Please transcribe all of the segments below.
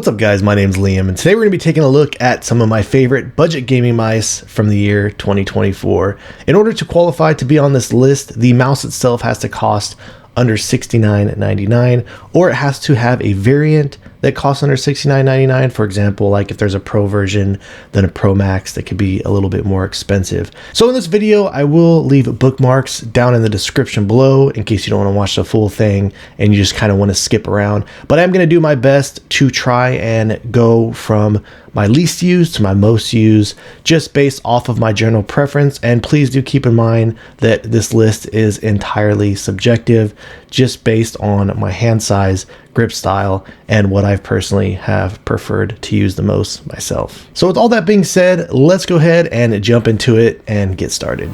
What's up guys, my name's Liam, and today we're going to be taking a look at some of my favorite budget gaming mice from the year 2024. In order to qualify to be on this list, the mouse itself has to cost under $69.99, or it has to have a variant that costs under $69.99. For example, like if there's a Pro version, then a Pro Max that could be a little bit more expensive. So in this video, I will leave bookmarks down in the description below in case you don't want to watch the full thing and you just kind of want to skip around. But I'm going to do my best to try and go from my least used to my most used, just based off of my general preference. And please do keep in mind that this list is entirely subjective, just based on my hand size, grip style, and what I personally have preferred to use the most myself. So with all that being said, let's go ahead and jump into it and get started.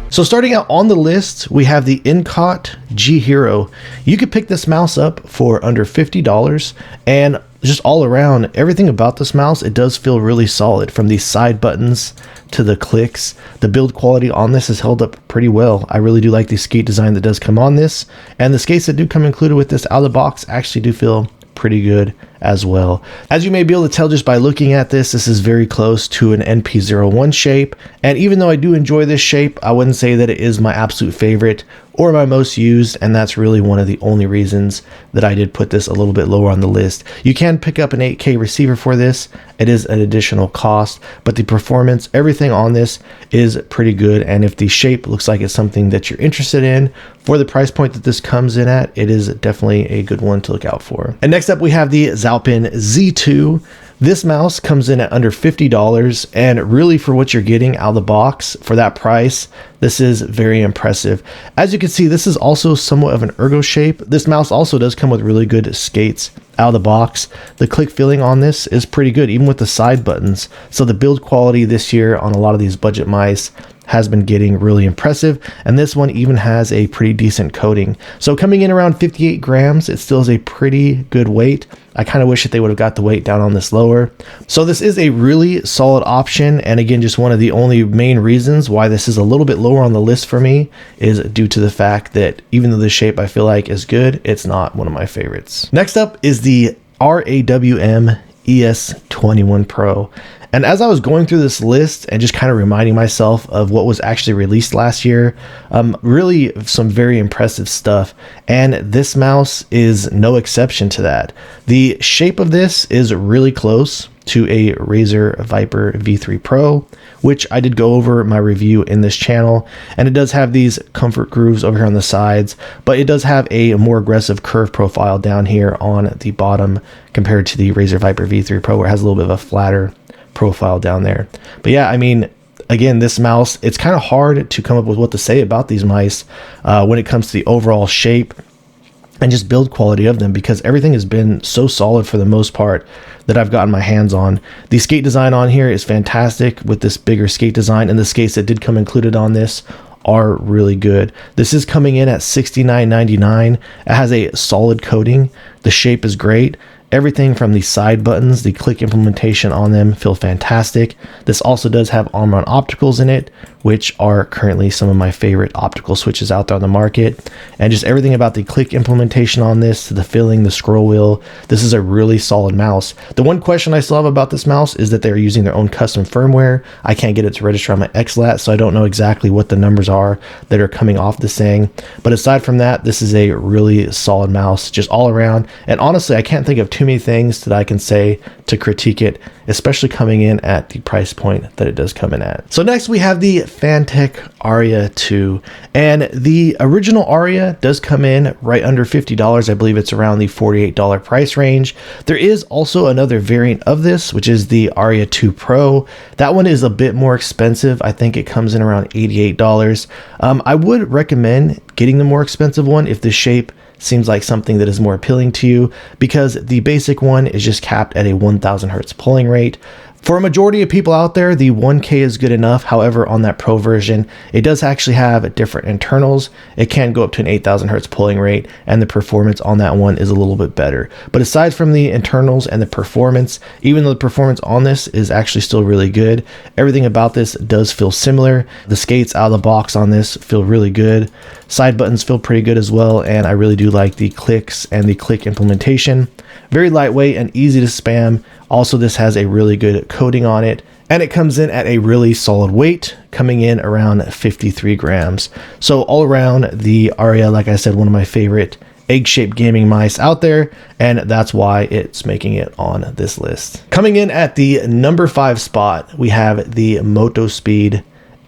So starting out on the list, we have the Incott GHERO. You could pick this mouse up for under $50, and just all around, everything about this mouse, it does feel really solid. From these side buttons to the clicks, the build quality on this is held up pretty well. I really do like the skate design that does come on this, and the skates that do come included with this out of the box actually do feel pretty good as well. As you may be able to tell just by looking at this, this is very close to an NP01 shape, and even though I do enjoy this shape, I wouldn't say that it is my absolute favorite or my most used, and that's really one of the only reasons that I did put this a little bit lower on the list. You can pick up an 8K receiver for this. It is an additional cost, but the performance, everything on this is pretty good, and if the shape looks like it's something that you're interested in for the price point that this comes in at, it is definitely a good one to look out for. And next up we have the Zaopin Z2. This mouse comes in at under $50, and really for what you're getting out of the box for that price, this is very impressive. As you can see, this is also somewhat of an ergo shape. This mouse also does come with really good skates out of the box. The click feeling on this is pretty good, even with the side buttons. So the build quality this year on a lot of these budget mice has been getting really impressive, and this one even has a pretty decent coating. So coming in around 58 grams, it still is a pretty good weight. I kind of wish that they would have got the weight down on this lower. So this is a really solid option, and again, just one of the only main reasons why this is a little bit lower on the list for me is due to the fact that even though the shape I feel like is good, it's not one of my favorites. Next up is the RAWM ES21 Pro. And as I was going through this list and just kind of reminding myself of what was actually released last year, really some very impressive stuff. And this mouse is no exception to that. The shape of this is really close to a Razer Viper V3 Pro, which I did go over my review in this channel, and it does have these comfort grooves over here on the sides, but it does have a more aggressive curve profile down here on the bottom compared to the Razer Viper V3 Pro, where it has a little bit of a flatter profile down there. But yeah, I mean, again, this mouse, it's kind of hard to come up with what to say about these mice when it comes to the overall shape and just build quality of them, because everything has been so solid for the most part that I've gotten my hands on. The skate design on here is fantastic with this bigger skate design, and the skates that did come included on this are really good. This is coming in at $69.99. It has a solid coating. The shape is great. Everything from the side buttons, the click implementation on them feel fantastic. This also does have on-run opticals in it, which are currently some of my favorite optical switches out there on the market. And just everything about the click implementation on this, the filling, the scroll wheel, this is a really solid mouse. The one question I still have about this mouse is that they're using their own custom firmware. I can't get it to register on my XLAT, so I don't know exactly what the numbers are that are coming off this thing. But aside from that, this is a really solid mouse just all around. And honestly, I can't think of too many things that I can say to critique it, especially coming in at the price point that it does come in at. So next we have the Fantech Aria II, and the original Aria does come in right under $50. I believe it's around the $48 price range. There is also another variant of this, which is the Aria II Pro. That one is a bit more expensive. I think it comes in around $88. I would recommend getting the more expensive one if the shape seems like something that is more appealing to you, because the basic one is just capped at a 1000 hertz pulling rate. For a majority of people out there, the 1K is good enough. However, on that Pro version, it does actually have different internals. It can go up to an 8,000 hertz polling rate, and the performance on that one is a little bit better. But aside from the internals and the performance, even though the performance on this is actually still really good, everything about this does feel similar. The skates out of the box on this feel really good. Side buttons feel pretty good as well, and I really do like the clicks and the click implementation. Very lightweight and easy to spam. Also, this has a really good coating on it, and it comes in at a really solid weight, coming in around 53 grams. So all around, the Aria, like I said, one of my favorite egg-shaped gaming mice out there, and that's why it's making it on this list. Coming in at the number 5 spot, we have the MotoSpeed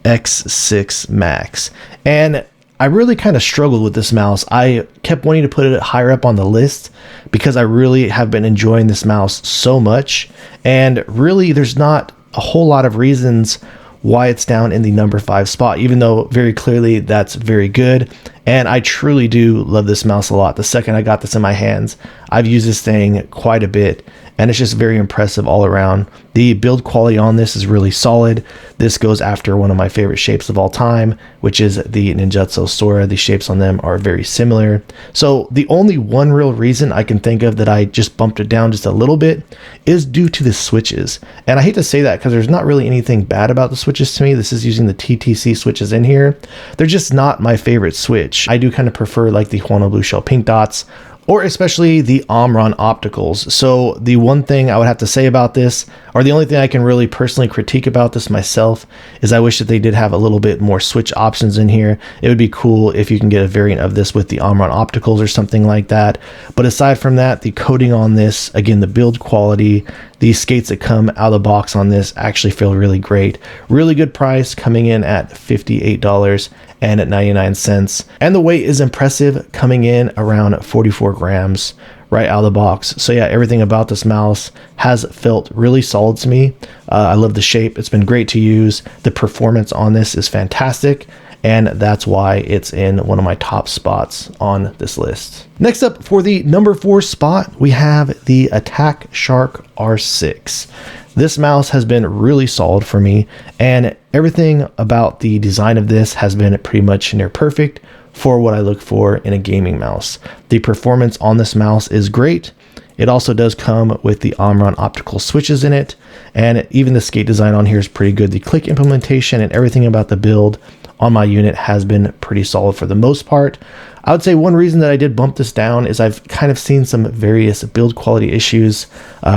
X6 Max, and I really kind of struggled with this mouse. I kept wanting to put it higher up on the list because I really have been enjoying this mouse so much, and really there's not a whole lot of reasons why it's down in the number 5 spot, even though very clearly that's very good. And I truly do love this mouse a lot. The second I got this in my hands, I've used this thing quite a bit, and it's just very impressive all around. The build quality on this is really solid. This goes after one of my favorite shapes of all time, which is the Ninjutsu Sora. The shapes on them are very similar. So the only one real reason I can think of that I just bumped it down just a little bit is due to the switches. And I hate to say that because there's not really anything bad about the switches to me. This is using the TTC switches in here. They're just not my favorite switch. I do kind of prefer like the Huano Blue Shell Pink Dots, or especially the Omron opticals. So the one thing I would have to say about this, or the only thing I can really personally critique about this myself, is I wish that they did have a little bit more switch options in here. It would be cool if you can get a variant of this with the Omron opticals or something like that. But aside from that, the coating on this, again, the build quality, these skates that come out of the box on this actually feel really great. Really good price, coming in at $58 and at 99 cents. And the weight is impressive, coming in around 44 grams right out of the box. So yeah, everything about this mouse has felt really solid to me. I love the shape. It's been great to use. The performance on this is fantastic, and that's why it's in one of my top spots on this list. Next up, for the number 4 spot, we have the Attack Shark R6. This mouse has been really solid for me, and everything about the design of this has been pretty much near perfect for what I look for in a gaming mouse. The performance on this mouse is great. It also does come with the Omron optical switches in it, and even the skate design on here is pretty good. The click implementation and everything about the build on my unit has been pretty solid for the most part. I would say one reason that I did bump this down is I've kind of seen some various build quality issues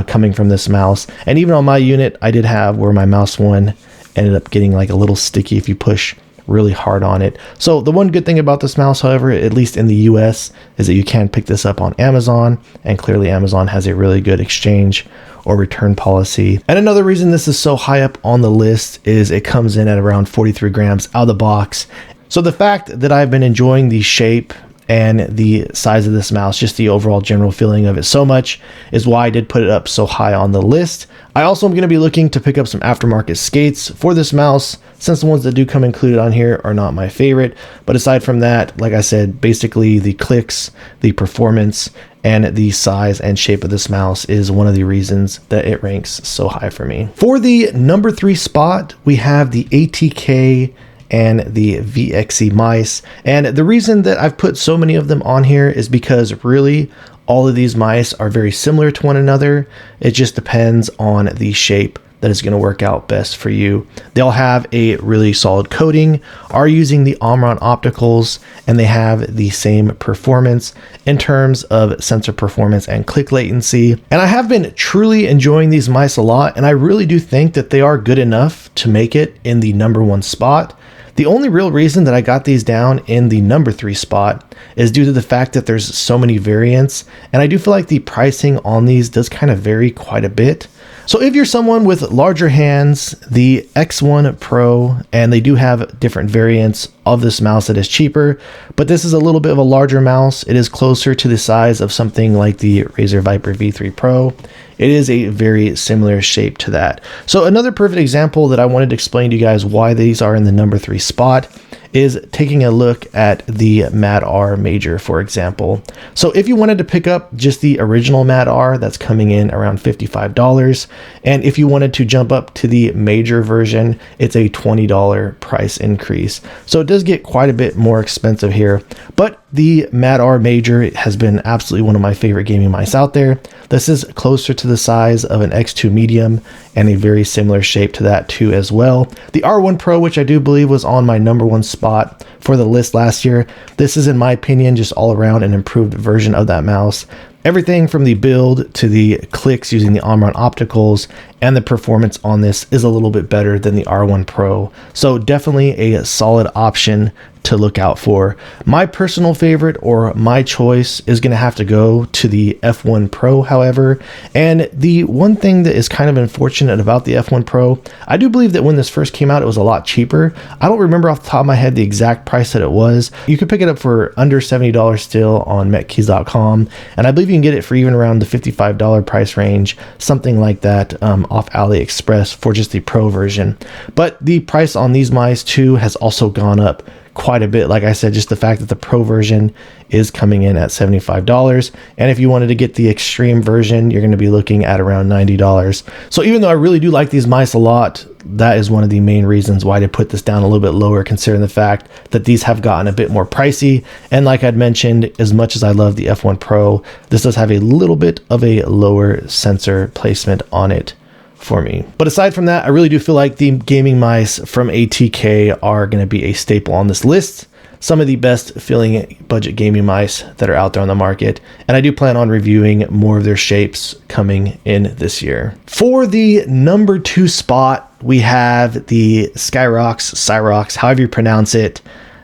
coming from this mouse. And even on my unit, I did have where my mouse one ended up getting like a little sticky if you push really hard on it. So the one good thing about this mouse, however, at least in the US, is that you can pick this up on Amazon, and clearly Amazon has a really good exchange or return policy. And another reason this is so high up on the list is it comes in at around 43 grams out of the box. So the fact that I've been enjoying the shape and the size of this mouse, just the overall general feeling of it so much, is why I did put it up so high on the list. I also am going to be looking to pick up some aftermarket skates for this mouse, since the ones that do come included on here are not my favorite. But aside from that, like I said, basically the clicks, the performance, and the size and shape of this mouse is one of the reasons that it ranks so high for me. For the number 3 spot, we have the ATK and the VXE mice. And the reason that I've put so many of them on here is because really all of these mice are very similar to one another. It just depends on the shape that is going to work out best for you. They all have a really solid coating, are using the Omron opticals, and they have the same performance in terms of sensor performance and click latency. And I have been truly enjoying these mice a lot, and I really do think that they are good enough to make it in the number 1 spot. The only real reason that I got these down in the number 3 spot is due to the fact that there's so many variants, and I do feel like the pricing on these does kind of vary quite a bit. So if you're someone with larger hands, the X1 Pro, and they do have different variants of this mouse that is cheaper, but this is a little bit of a larger mouse. It is closer to the size of something like the Razer Viper V3 Pro. It is a very similar shape to that. So another perfect example that I wanted to explain to you guys why these are in the number 3 spot is taking a look at the Mad R Major, for example. So if you wanted to pick up just the original Mad R, that's coming in around $55. And if you wanted to jump up to the Major version, it's a $20 price increase. So it does get quite a bit more expensive here. But the Mad R Major has been absolutely one of my favorite gaming mice out there. This is closer to the size of an X2 Medium and a very similar shape to that too as well. The R1 Pro, which I do believe was on my #1 spot for the list last year, this is, in my opinion, just all around an improved version of that mouse. Everything from the build to the clicks using the Omron opticals, and the performance on this is a little bit better than the R1 Pro. So definitely a solid option to look out for. My personal favorite, or my choice, is going to have to go to the F1 Pro, however. And the one thing that is kind of unfortunate about the F1 Pro, I do believe that when this first came out, it was a lot cheaper. I don't remember off the top of my head the exact price that it was. You could pick it up for under $70 still on metkeys.com, and I believe you can get it for even around the $55 price range, something like that, off AliExpress for just the Pro version. But the price on these mice too has also gone up quite a bit. Like I said, just the fact that the Pro version is coming in at $75, and if you wanted to get the Extreme version, you're going to be looking at around $90. So even though I really do like these mice a lot, that is one of the main reasons why to put this down a little bit lower, considering the fact that these have gotten a bit more pricey. And like I'd mentioned, as much as I love the F1 Pro, this does have a little bit of a lower sensor placement on it for me. But aside from that, I really do feel like the gaming mice from ATK are going to be a staple on this list. Some of the best feeling budget gaming mice that are out there on the market, and I do plan on reviewing more of their shapes coming in this year. For the #2 spot, we have the Cyrox, however you pronounce it,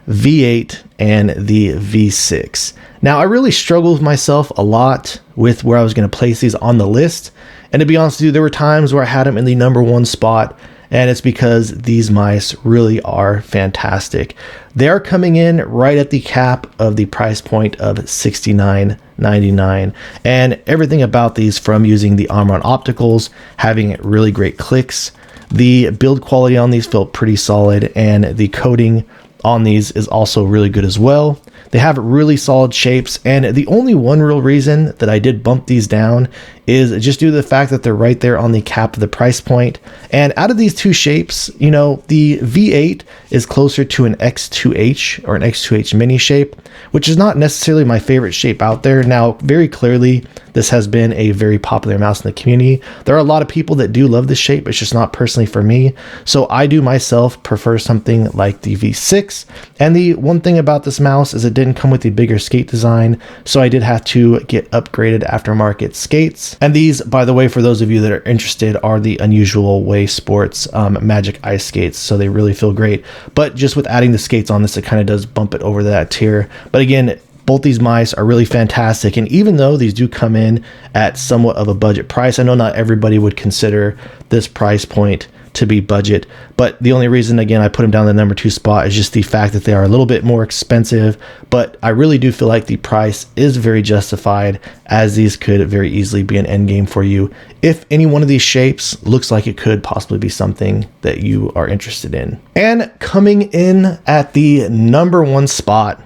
V8 and the V6. Now, I really struggled with myself a lot with where I was going to place these on the list. And to be honest with you, there were times where I had them in the #1 spot, and it's because these mice really are fantastic. They are coming in right at the cap of the price point of $69.99, and everything about these, from using the Omron opticals, having really great clicks, the build quality on these felt pretty solid, and the coating on these is also really good as well. They have really solid shapes, and the only one real reason that I did bump these down is just due to the fact that they're right there on the cap of the price point. And out of these two shapes, you know, the V8 is closer to an X2H or an X2H mini shape, which is not necessarily my favorite shape out there. Now, very clearly, this has been a very popular mouse in the community. There are a lot of people that do love this shape. It's just not personally for me. So I do myself prefer something like the V6. And the one thing about this mouse is it didn't come with the bigger skate design, so I did have to get upgraded aftermarket skates. And these, by the way, for those of you that are interested, are the Unusual Way Sports Magic Ice skates, so they really feel great. But just with adding the skates on this, it kind of does bump it over that tier. But again, both these mice are really fantastic, and even though these do come in at somewhat of a budget price, I know not everybody would consider this price point to be budget, but the only reason, again, I put them down in the #2 spot is just the fact that they are a little bit more expensive. But I really do feel like the price is very justified, as these could very easily be an end game for you if any one of these shapes looks like it could possibly be something that you are interested in. And coming in at the #1 spot,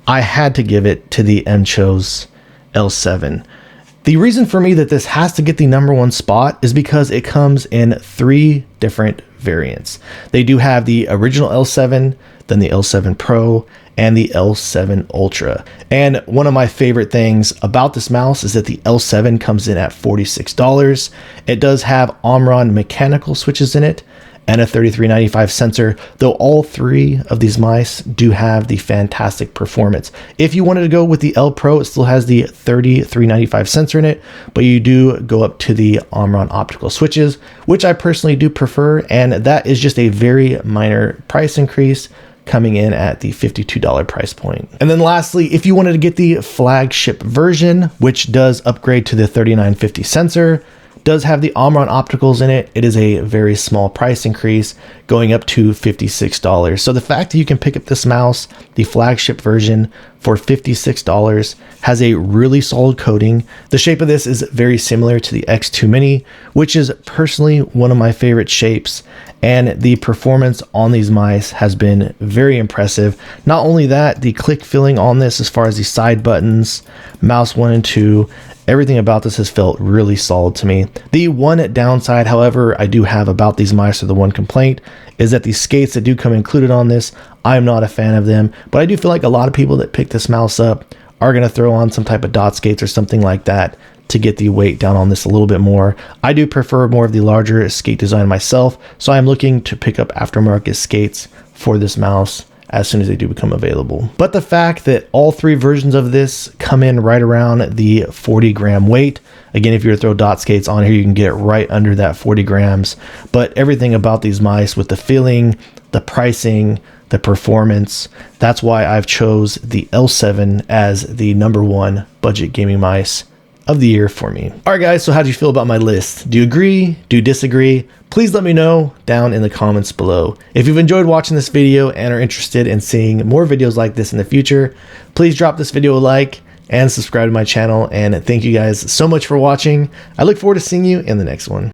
I had to give it to the Mchos L7. The reason for me that this has to get the #1 spot is because it comes in 3 different variants. They do have the original L7, then the L7 Pro, and the L7 Ultra. And one of my favorite things about this mouse is that the L7 comes in at $46. It does have Omron mechanical switches in it, and a 3395 sensor, though all 3 of these mice do have the fantastic performance. If you wanted to go with the L Pro, it still has the 3395 sensor in it, but you do go up to the Omron optical switches, which I personally do prefer, and that is just a very minor price increase, coming in at the $52 price point. And then lastly, if you wanted to get the flagship version, which does upgrade to the 3950 sensor, does have the Omron opticals in it, it is a very small price increase, going up to $56. So the fact that you can pick up this mouse, the flagship version, for $56. Has a really solid coating. The shape of this is very similar to the X2 Mini, which is personally one of my favorite shapes, and the performance on these mice has been very impressive. Not only that, the click feeling on this as far as the side buttons, mouse 1 and 2, everything about this has felt really solid to me. The one downside, however, I do have about these mice, or the one complaint, is that the skates that do come included on this, I'm not a fan of them, but I do feel like a lot of people that pick this mouse up are going to throw on some type of dot skates or something like that to get the weight down on this a little bit more. I do prefer more of the larger skate design myself, so I'm looking to pick up aftermarket skates for this mouse as soon as they do become available. But the fact that all three versions of this come in right around the 40-gram weight, again, if you were to throw dot skates on here, you can get right under that 40 grams. But everything about these mice, with the feeling, the pricing, the performance, that's why I've chose the L7 as the #1 budget gaming mice of the year for me. All right, guys, so how do you feel about my list? Do you agree? Do you disagree? Please let me know down in the comments below. If you've enjoyed watching this video and are interested in seeing more videos like this in the future, please drop this video a like and subscribe to my channel. And thank you guys so much for watching. I look forward to seeing you in the next one.